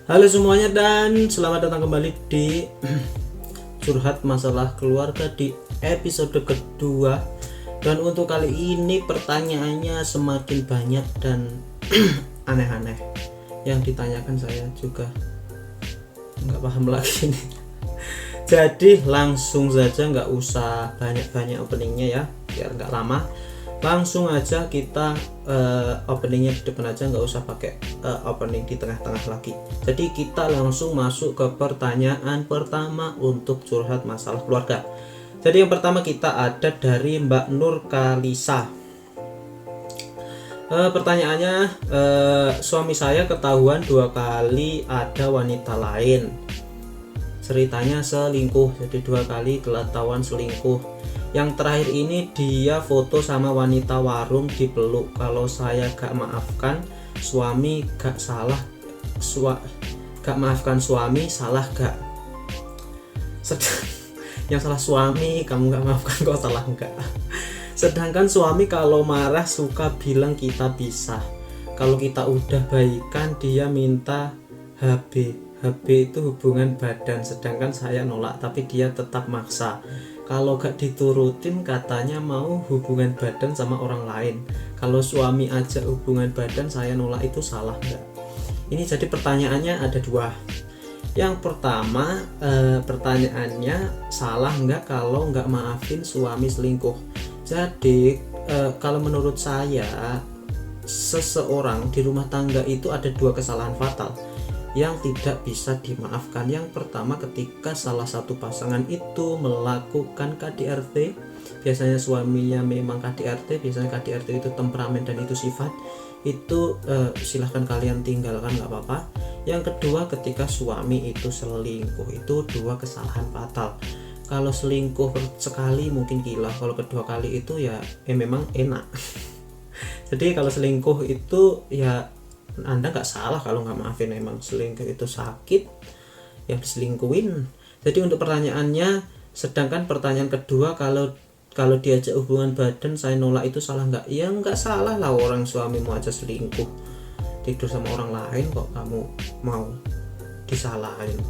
Halo semuanya dan selamat datang kembali di curhat masalah keluarga di episode kedua. Dan untuk kali ini pertanyaannya semakin banyak dan aneh-aneh yang ditanyakan. Saya juga nggak paham lagi nih. Jadi langsung saja, nggak usah banyak-banyak openingnya ya, biar nggak lama. Langsung aja kita openingnya di depan aja, nggak usah pakai opening di tengah-tengah lagi. Jadi kita langsung masuk ke pertanyaan pertama untuk curhat masalah keluarga. Jadi yang pertama kita ada dari Mbak Nur Kalisa. Pertanyaannya, suami saya ketahuan 2 kali ada wanita lain. Ceritanya selingkuh, jadi 2 kali ketahuan selingkuh. Yang terakhir ini dia foto sama wanita warung dipeluk. Kalau saya gak maafkan suami gak salah, gak maafkan suami salah gak? Yang salah suami, kamu gak maafkan kok salah enggak? Sedangkan suami kalau marah suka bilang kita pisah. Kalau kita udah baikan dia minta HB. HB itu hubungan badan, sedangkan saya nolak tapi dia tetap maksa. Kalau gak diturutin katanya mau hubungan badan sama orang lain. Kalau suami ajak hubungan badan saya nolak, itu salah enggak? Ini jadi pertanyaannya ada 2. Yang pertama, pertanyaannya salah enggak kalau enggak maafin suami selingkuh. Jadi kalau menurut saya, seseorang di rumah tangga itu ada 2 kesalahan fatal yang tidak bisa dimaafkan. Yang pertama, ketika salah satu pasangan itu melakukan KDRT. Biasanya suaminya memang KDRT, biasanya KDRT itu temperamen dan itu sifat. Itu silahkan kalian tinggalkan, nggak apa-apa. Yang kedua, ketika suami itu selingkuh, itu 2 kesalahan fatal. Kalau selingkuh sekali mungkin gila, kalau kedua kali itu ya memang enak. Jadi kalau selingkuh itu ya Anda nggak salah kalau nggak maafin. Emang selingkuh itu sakit, yang diselingkuhin. Jadi untuk pertanyaannya, sedangkan pertanyaan kedua, kalau diajak hubungan badan saya nolak, itu salah nggak? Ya nggak salah lah, orang suamimu aja selingkuh tidur sama orang lain kok kamu mau disalahin.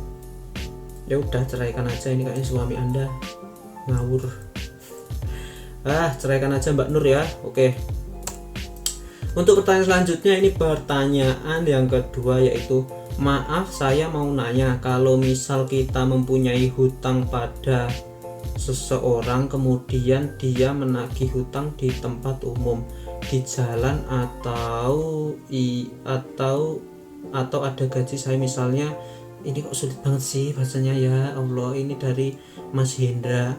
Ya udah, ceraikan aja, ini kayaknya suami Anda ngawur. Ceraikan aja Mbak Nur ya. Oke. Untuk pertanyaan selanjutnya, ini pertanyaan yang kedua, yaitu maaf saya mau nanya, kalau misal kita mempunyai hutang pada seseorang kemudian dia menagih hutang di tempat umum, di jalan atau ada gaji saya misalnya. Ini kok sulit banget sih bahasanya, ya Allah. Ini dari Mas Hendra.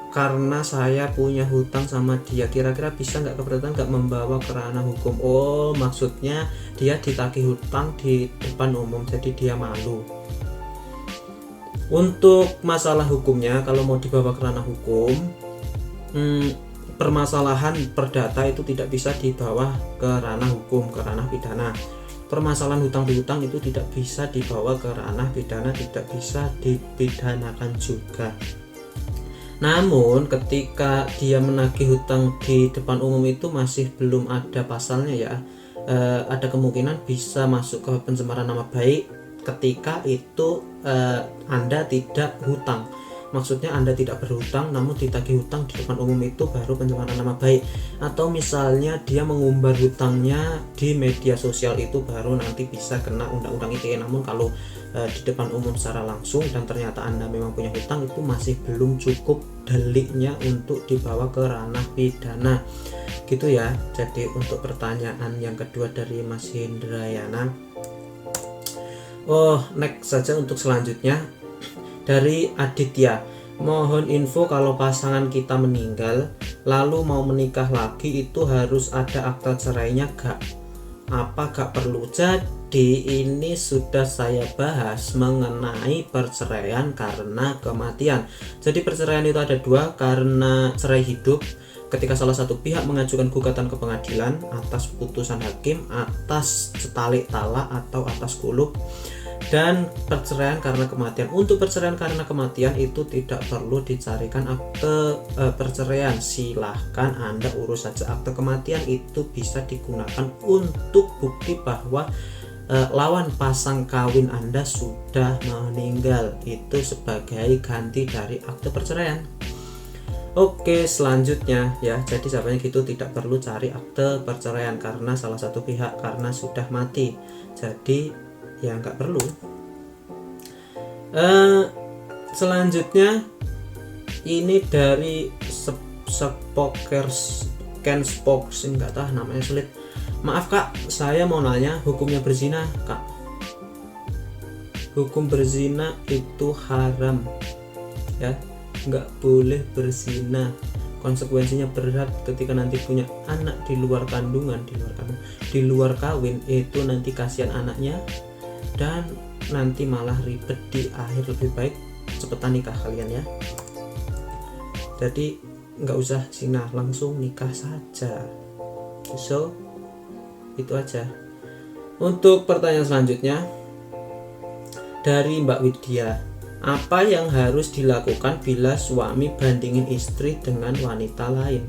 Karena saya punya hutang sama dia, kira-kira bisa nggak keberatan, nggak membawa ke ranah hukum? Oh, maksudnya dia ditagih hutang di depan umum, jadi dia malu. Untuk masalah hukumnya, kalau mau dibawa ke ranah hukum, permasalahan perdata itu tidak bisa dibawa ke ranah hukum, ke ranah pidana. Permasalahan hutang piutang itu tidak bisa dibawa ke ranah pidana, tidak bisa dipidanakan juga. Namun ketika dia menagih hutang di depan umum itu masih belum ada pasalnya ya, ada kemungkinan bisa masuk ke pencemaran nama baik ketika itu Anda tidak hutang. Maksudnya Anda tidak berhutang namun ditagih hutang di depan umum, itu baru pencemaran nama baik. Atau misalnya dia mengumbar hutangnya di media sosial, itu baru nanti bisa kena undang-undang ITE. Namun kalau di depan umum secara langsung dan ternyata Anda memang punya hutang, itu masih belum cukup deliknya untuk dibawa ke ranah pidana gitu ya. Jadi untuk pertanyaan yang kedua dari Mas Hendrayana. Next saja untuk selanjutnya dari Aditya. Mohon info kalau pasangan kita meninggal lalu mau menikah lagi, itu harus ada akta cerainya gak? Apa gak perlu? Jadi ini sudah saya bahas mengenai perceraian karena kematian. Jadi perceraian itu ada 2, karena cerai hidup ketika salah satu pihak mengajukan gugatan ke pengadilan atas putusan hakim, atas cetalik talak atau atas kulub. Dan perceraian karena kematian. Untuk perceraian karena kematian itu tidak perlu dicarikan akte perceraian. Silahkan Anda urus saja akte kematian, itu bisa digunakan untuk bukti bahwa lawan pasang kawin Anda sudah meninggal, itu sebagai ganti dari akte perceraian. Oke, selanjutnya ya, jadi jawabannya gitu, tidak perlu cari akte perceraian karena salah satu pihak karena sudah mati, jadi ya nggak perlu. Selanjutnya ini dari Kenspokers, nggak tahu namanya sulit. Maaf kak, saya mau nanya, hukumnya berzina kak. Hukum berzina itu haram ya, nggak boleh berzina. Konsekuensinya berat ketika nanti punya anak di luar kandungan, di luar kawin, itu nanti kasihan anaknya dan nanti malah ribet di akhir. Lebih baik cepetan nikah kalian ya. Jadi nggak usah zina, langsung nikah saja. So itu aja. Untuk pertanyaan selanjutnya dari Mbak Widya, apa yang harus dilakukan bila suami bandingin istri dengan wanita lain?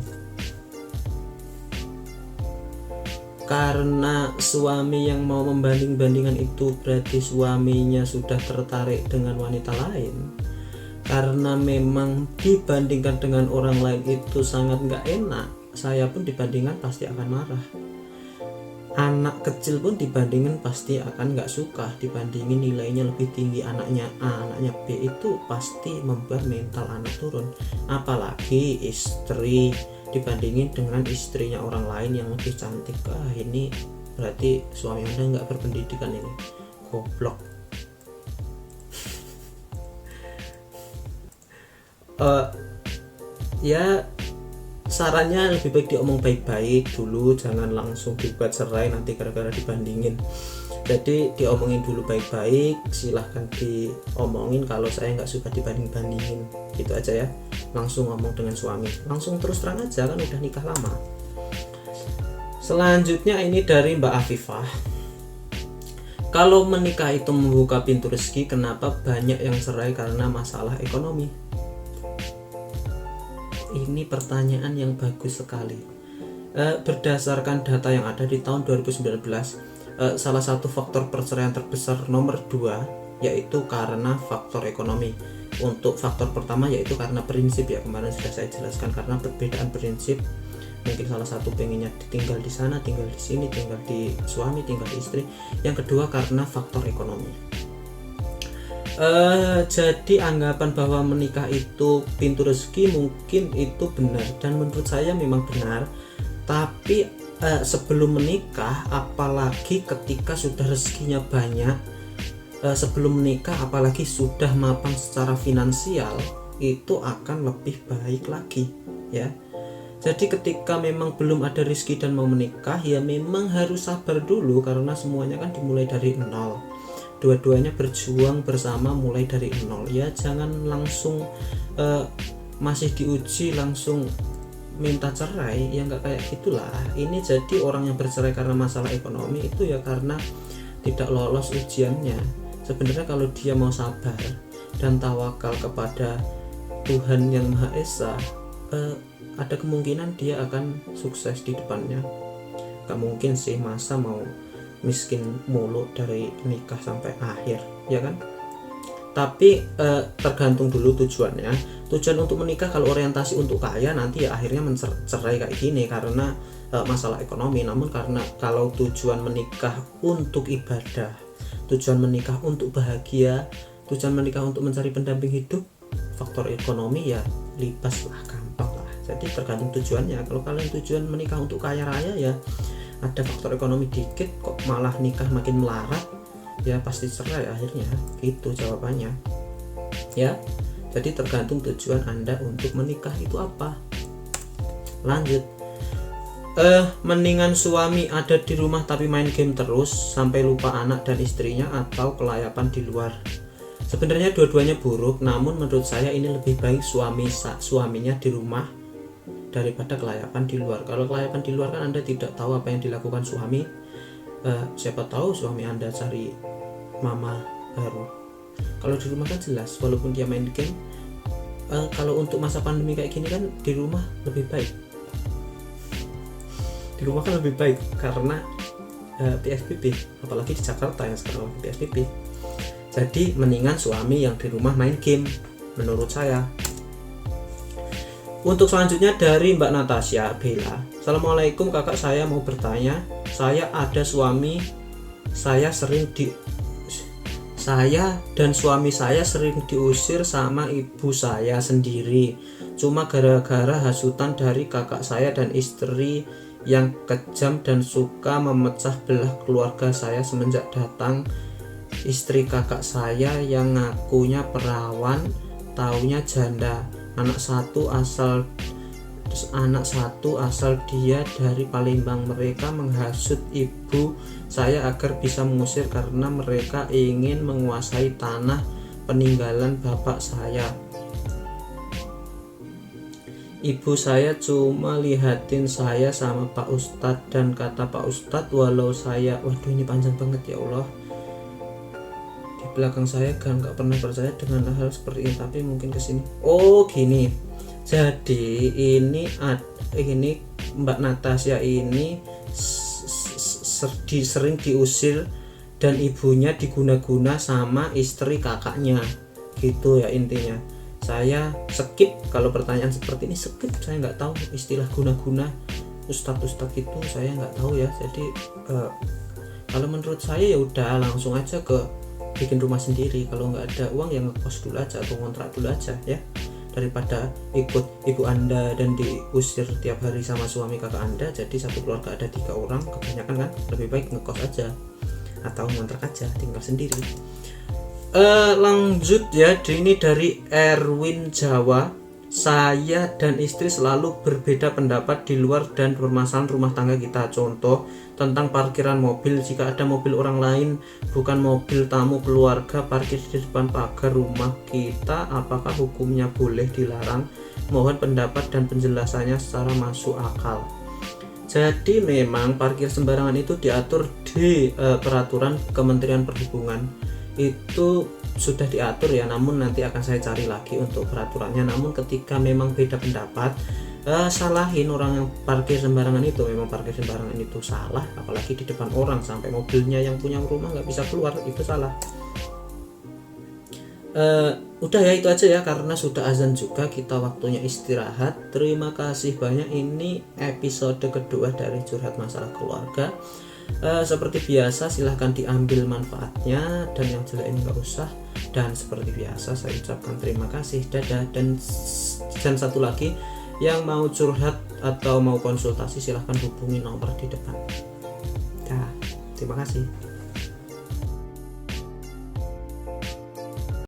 Karena suami yang mau membanding-bandingkan itu berarti suaminya sudah tertarik dengan wanita lain. Karena memang dibandingkan dengan orang lain itu sangat nggak enak. Saya pun dibandingkan pasti akan marah. Anak kecil pun dibandingkan pasti akan nggak suka. Dibandingin nilainya lebih tinggi anaknya A, anaknya B, itu pasti membuat mental anak turun. Apalagi istri dibandingin dengan istrinya orang lain yang lebih cantik. Ini berarti suami Anda nggak berpendidikan, ini goblok. Ya sarannya lebih baik diomong baik-baik dulu, jangan langsung dibuat cerai nanti gara-gara dibandingin. Jadi diomongin dulu baik-baik, silahkan diomongin kalau saya nggak suka dibanding-bandingin, gitu aja ya. Langsung ngomong dengan suami, langsung terus terang aja, kan udah nikah lama. Selanjutnya ini dari Mbak Afifah, kalau menikah itu membuka pintu rezeki, kenapa banyak yang cerai karena masalah ekonomi? Ini pertanyaan yang bagus sekali. Berdasarkan data yang ada di tahun 2019, salah satu faktor perceraian terbesar nomor 2 yaitu karena faktor ekonomi. Untuk faktor pertama yaitu karena prinsip, ya kemarin sudah saya jelaskan, karena perbedaan prinsip. Mungkin salah satu pengennya tinggal di sana, tinggal di sini, tinggal di suami, tinggal di istri. Yang kedua karena faktor ekonomi. Jadi anggapan bahwa menikah itu pintu rezeki mungkin itu benar, dan menurut saya memang benar. Tapi sebelum menikah, apalagi ketika sudah rezekinya banyak, sebelum menikah apalagi sudah mapan secara finansial, itu akan lebih baik lagi ya. Jadi ketika memang belum ada rezeki dan mau menikah, ya memang harus sabar dulu, karena semuanya kan dimulai dari nol. Dua-duanya berjuang bersama mulai dari nol ya. Jangan langsung masih diuji langsung minta cerai, ya nggak kayak gitulah. Ini jadi orang yang bercerai karena masalah ekonomi itu ya karena tidak lolos ujiannya. Sebenarnya kalau dia mau sabar dan tawakal kepada Tuhan yang Maha Esa, ada kemungkinan dia akan sukses di depannya. Gak mungkin sih masa mau miskin mulu dari nikah sampai akhir, ya kan? Tapi tergantung dulu tujuannya. Tujuan untuk menikah kalau orientasi untuk kaya, nanti ya akhirnya mencerai kayak gini karena masalah ekonomi. Namun karena kalau tujuan menikah untuk ibadah, tujuan menikah untuk bahagia, tujuan menikah untuk mencari pendamping hidup, faktor ekonomi ya lipas lah, gampang lah. Jadi tergantung tujuannya. Kalau kalian tujuan menikah untuk kaya raya, ya ada faktor ekonomi dikit kok malah nikah makin melarat, ya pasti cerai akhirnya. Itu jawabannya ya. Jadi tergantung tujuan Anda untuk menikah itu apa. Lanjut, mendingan suami ada di rumah tapi main game terus sampai lupa anak dan istrinya, atau kelayapan di luar? Sebenarnya dua-duanya buruk, namun menurut saya ini lebih baik suaminya di rumah daripada kelayapan di luar. Kalau kelayapan di luar kan Anda tidak tahu apa yang dilakukan suami. Siapa tahu suami Anda cari mama baru. Kalau di rumah kan jelas, walaupun dia main game. Kalau untuk masa pandemi kayak gini kan di rumah lebih baik. Di rumah kan lebih baik karena PSBB, apalagi di Jakarta yang sekarang PSBB. Jadi mendingan suami yang di rumah main game menurut saya. Untuk selanjutnya dari Mbak Natasha Bella. Assalamualaikum kakak, saya mau bertanya, saya dan suami saya sering diusir sama ibu saya sendiri, cuma gara-gara hasutan dari kakak saya dan istri yang kejam dan suka memecah belah keluarga saya. Semenjak datang istri kakak saya yang ngakunya perawan, taunya janda, anak satu asal dia dari Palembang. Mereka menghasut ibu saya agar bisa mengusir karena mereka ingin menguasai tanah peninggalan bapak saya. Ibu saya cuma lihatin saya sama Pak Ustadz, dan kata Pak Ustadz walau saya, waduh ini panjang banget ya Allah, di belakang saya kan nggak pernah percaya dengan hal seperti ini, tapi mungkin kesini. Oh gini, jadi ini Mbak Natasha ini sering diusir dan ibunya diguna-guna sama istri kakaknya gitu ya intinya. Saya skip kalau pertanyaan seperti ini, skip. Saya nggak tahu istilah guna-guna ustadz itu, saya nggak tahu ya. Jadi kalau menurut saya ya udah langsung aja ke bikin rumah sendiri. Kalau nggak ada uang ya ngekos dulu aja atau ngontrak dulu aja ya, daripada ikut ibu anda dan diusir tiap hari sama suami kakak anda. Jadi satu keluarga ada 3 orang kebanyakan kan, lebih baik ngekos aja atau ngontrak aja, tinggal sendiri. Lanjut ya, ini dari Erwin Jawa. Saya dan istri selalu berbeda pendapat di luar dan permasalahan rumah tangga kita. Contoh tentang parkiran mobil. Jika ada mobil orang lain bukan mobil tamu keluarga parkir di depan pagar rumah kita, apakah hukumnya boleh dilarang? Mohon pendapat dan penjelasannya secara masuk akal. Jadi memang parkir sembarangan itu diatur di peraturan Kementerian Perhubungan. Itu sudah diatur ya, namun nanti akan saya cari lagi untuk peraturannya. Namun ketika memang beda pendapat, salahin orang yang parkir sembarangan itu. Memang parkir sembarangan itu salah, apalagi di depan orang sampai mobilnya yang punya rumah nggak bisa keluar, itu salah. Udah ya, itu aja ya, karena sudah azan juga, kita waktunya istirahat. Terima kasih banyak. Ini episode kedua dari curhat masalah keluarga. Seperti biasa silahkan diambil manfaatnya, dan yang jelek ini nggak usah. Dan seperti biasa saya ucapkan terima kasih, dadah. Dan satu lagi, yang mau curhat atau mau konsultasi silahkan hubungi nomor di depan. Terima kasih.